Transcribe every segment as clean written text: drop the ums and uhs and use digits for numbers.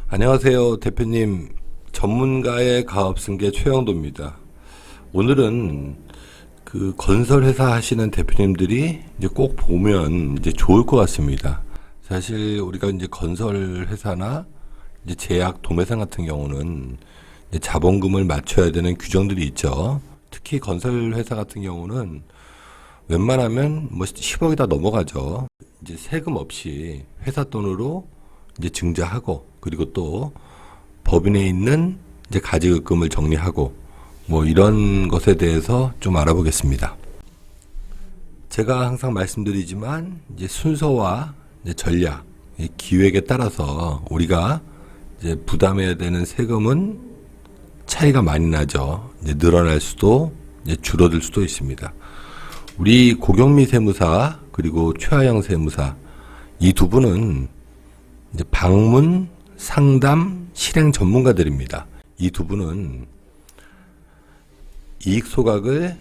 안녕하세요, 대표님. 전문가의 가업승계 최영도입니다. 오늘은 그 건설회사 하시는 대표님들이 이제 꼭 보면 이제 좋을 것 같습니다. 사실 우리가 이제 건설회사나 이제 제약, 도매상 같은 경우는 이제 자본금을 맞춰야 되는 규정들이 있죠. 특히 건설회사 같은 경우는 웬만하면 뭐 10억이 다 넘어가죠. 이제 세금 없이 회사 돈으로 이제 증자하고, 그리고 또 법인에 있는 이제 가지급금을 정리하고, 뭐 이런 것에 대해서 좀 알아보겠습니다. 제가 항상 말씀드리지만 이제 순서와 이제 전략, 기획에 따라서 우리가 이제 부담해야 되는 세금은 차이가 많이 나죠. 이제 늘어날 수도 이제 줄어들 수도 있습니다. 우리 고경미 세무사 그리고 최하영 세무사, 이 두 분은 이제 방문, 상담, 실행 전문가들입니다. 이 두 분은 이익 소각을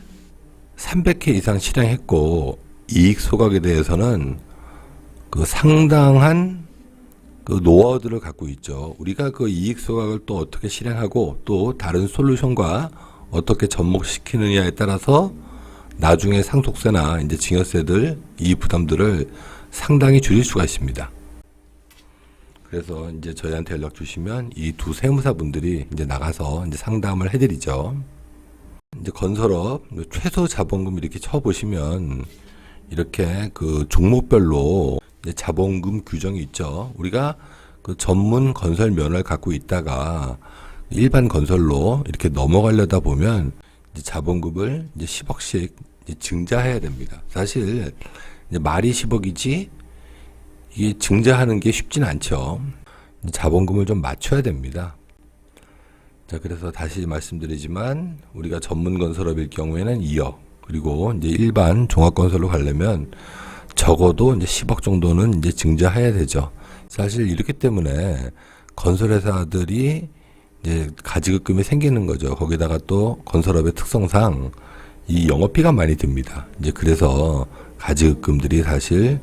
300회 이상 실행했고, 이익 소각에 대해서는 그 상당한 그 노하우들을 갖고 있죠. 우리가 그 이익 소각을 또 어떻게 실행하고 또 다른 솔루션과 어떻게 접목시키느냐에 따라서 나중에 상속세나 이제 증여세들, 이 부담들을 상당히 줄일 수가 있습니다. 그래서 이제 저희한테 연락 주시면 이 두 세무사분들이 이제 나가서 이제 상담을 해드리죠. 이제 건설업 최소 자본금 이렇게 쳐보시면 이렇게 그 종목별로 이제 자본금 규정이 있죠. 우리가 그 전문 건설 면허를 갖고 있다가 일반 건설로 이렇게 넘어가려다 보면 이제 자본금을 이제 10억씩 이제 증자해야 됩니다. 사실 이제 말이 10억이지 이게 증자하는 게 쉽지는 않죠. 자본금을 좀 맞춰야 됩니다. 자, 그래서 다시 말씀드리지만 우리가 전문 건설업일 경우에는 2억, 그리고 이제 일반 종합건설로 가려면 적어도 이제 10억 정도는 이제 증자해야 되죠. 사실 이렇기 때문에 건설회사들이 이제 가지급금이 생기는 거죠. 거기다가 또 건설업의 특성상 이 영업비가 많이 듭니다. 이제 그래서 가지급금들이 사실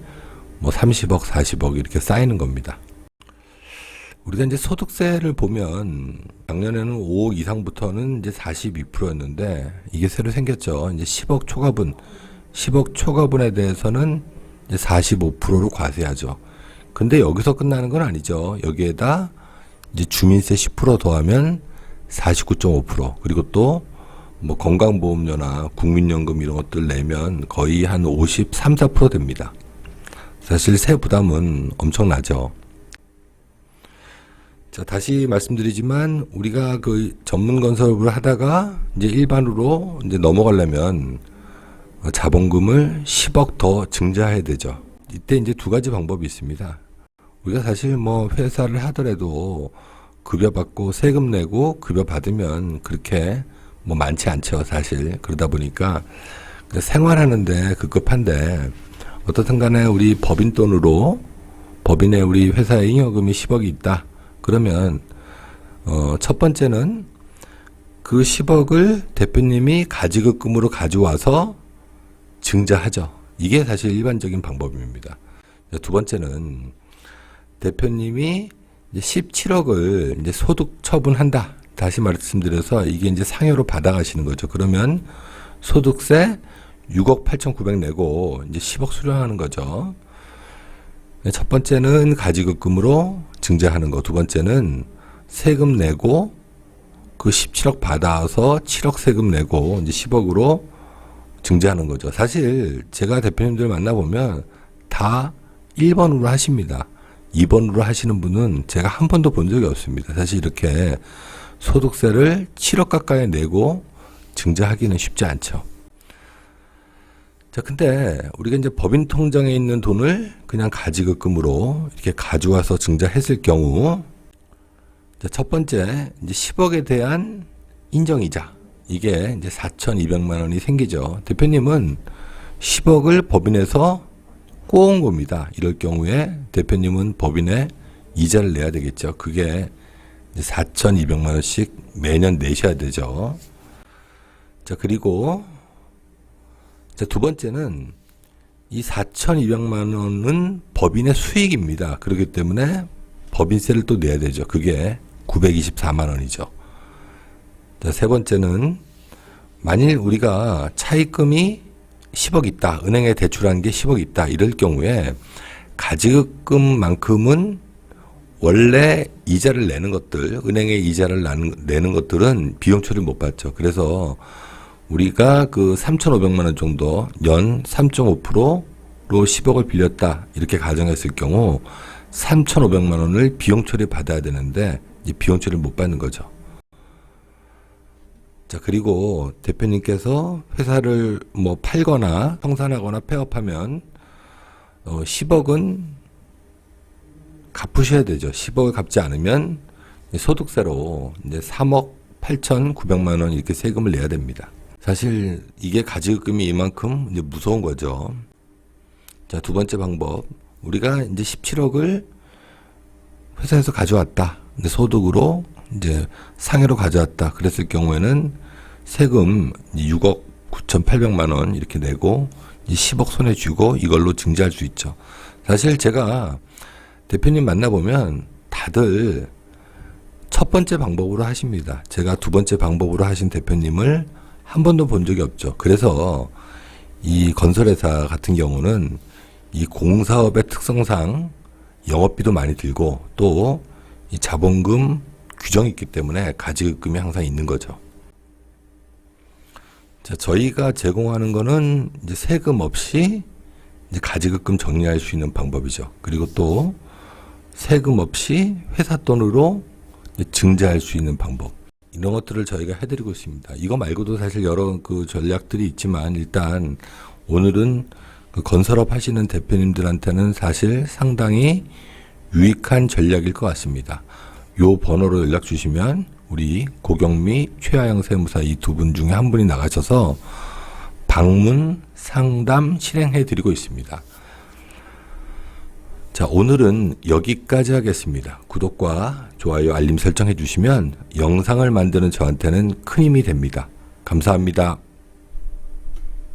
뭐 30억, 40억 이렇게 쌓이는 겁니다. 우리가 이제 소득세를 보면 작년에는 5억 이상부터는 이제 42%였는데 이게 새로 생겼죠. 이제 10억 초과분에 대해서는 이제 45%로 과세하죠. 근데 여기서 끝나는 건 아니죠. 여기에다 이제 주민세 10% 더하면 49.5%, 그리고 또 뭐 건강보험료나 국민연금 이런 것들 내면 거의 한 53, 4% 됩니다. 사실 세 부담은 엄청나죠. 자, 다시 말씀드리지만 우리가 그 전문 건설을 하다가 이제 일반으로 이제 넘어가려면 자본금을 10억 더 증자해야 되죠. 이때 이제 두 가지 방법이 있습니다. 우리가 사실 뭐 회사를 하더라도 급여 받고 세금 내고 급여 받으면 그렇게 뭐 많지 않죠, 사실. 그러다 보니까 생활하는데 급급한데 어떻든 간에 우리 법인 돈으로, 법인의 우리 회사의 잉여금이 10억이 있다. 그러면 첫 번째는 그 10억을 대표님이 가지급금으로 가져와서 증자하죠. 이게 사실 일반적인 방법입니다. 두 번째는 대표님이 이제 17억을 이제 소득 처분한다. 다시 말씀드려서 이게 이제 상여로 받아가시는 거죠. 그러면 소득세 6억 8,900 내고 이제 10억 수령하는 거죠. 첫 번째는 가지급금으로 증자하는 거. 두 번째는 세금 내고 그 17억 받아서 7억 세금 내고 이제 10억으로 증자하는 거죠. 사실 제가 대표님들 만나보면 다 1번으로 하십니다. 2번으로 하시는 분은 제가 한 번도 본 적이 없습니다. 사실 이렇게 소득세를 7억 가까이 내고 증자하기는 쉽지 않죠. 자, 근데 우리가 이제 법인 통장에 있는 돈을 그냥 가지급금으로 이렇게 가져와서 증자했을 경우, 자, 첫 번째 이제 10억에 대한 인정이자, 이게 이제 4,200만 원이 생기죠. 대표님은 10억을 법인에서 꼬은 겁니다. 이럴 경우에 대표님은 법인에 이자를 내야 되겠죠. 그게 4,200만 원씩 매년 내셔야 되죠. 자, 그리고 자, 두 번째는 이 4,200만 원은 법인의 수익입니다. 그렇기 때문에 법인세를 또 내야 되죠. 그게 924만 원이죠. 자, 세 번째는 만일 우리가 차입금이 10억 있다. 은행에 대출한 게 10억 있다. 이럴 경우에 가지급금만큼은 원래 이자를 내는 것들, 은행에 이자를 내는 것들은 비용 처리 못 받죠. 그래서 우리가 그 3,500만 원 정도 연 3.5%로 10억을 빌렸다. 이렇게 가정했을 경우 3,500만 원을 비용 처리 받아야 되는데 이 비용 처리를 못 받는 거죠. 자, 그리고 대표님께서 회사를 뭐 팔거나 청산하거나 폐업하면 10억은 갚으셔야 되죠. 10억을 갚지 않으면 소득세로 이제 3억 8,900만 원 이렇게 세금을 내야 됩니다. 사실 이게 가지급금이 이만큼 이제 무서운 거죠. 자, 두 번째 방법. 우리가 이제 17억을 회사에서 가져왔다. 근데 소득으로 이제 상해로 가져왔다. 그랬을 경우에는 세금 6억 9,800만 원 이렇게 내고 10억 손에 쥐고 이걸로 증자할 수 있죠. 사실 제가 대표님 만나보면 다들 첫 번째 방법으로 하십니다. 제가 두 번째 방법으로 하신 대표님을 한 번도 본 적이 없죠. 그래서 이 건설회사 같은 경우는 이 공사업의 특성상 영업비도 많이 들고 또 이 자본금 규정이 있기 때문에 가지급금이 항상 있는 거죠. 자, 저희가 제공하는 거는 이제 세금 없이 이제 가지급금 정리할 수 있는 방법이죠. 그리고 또 세금 없이 회사 돈으로 증자할 수 있는 방법. 이런 것들을 저희가 해드리고 있습니다. 이거 말고도 사실 여러 그 전략들이 있지만 일단 오늘은 그 건설업 하시는 대표님들한테는 사실 상당히 유익한 전략일 것 같습니다. 요 번호로 연락 주시면 우리 고경미, 최하영 세무사 이 두 분 중에 한 분이 나가셔서 방문 상담 실행해 드리고 있습니다. 자, 오늘은 여기까지 하겠습니다. 구독과 좋아요, 알림 설정해 주시면 영상을 만드는 저한테는 큰 힘이 됩니다. 감사합니다.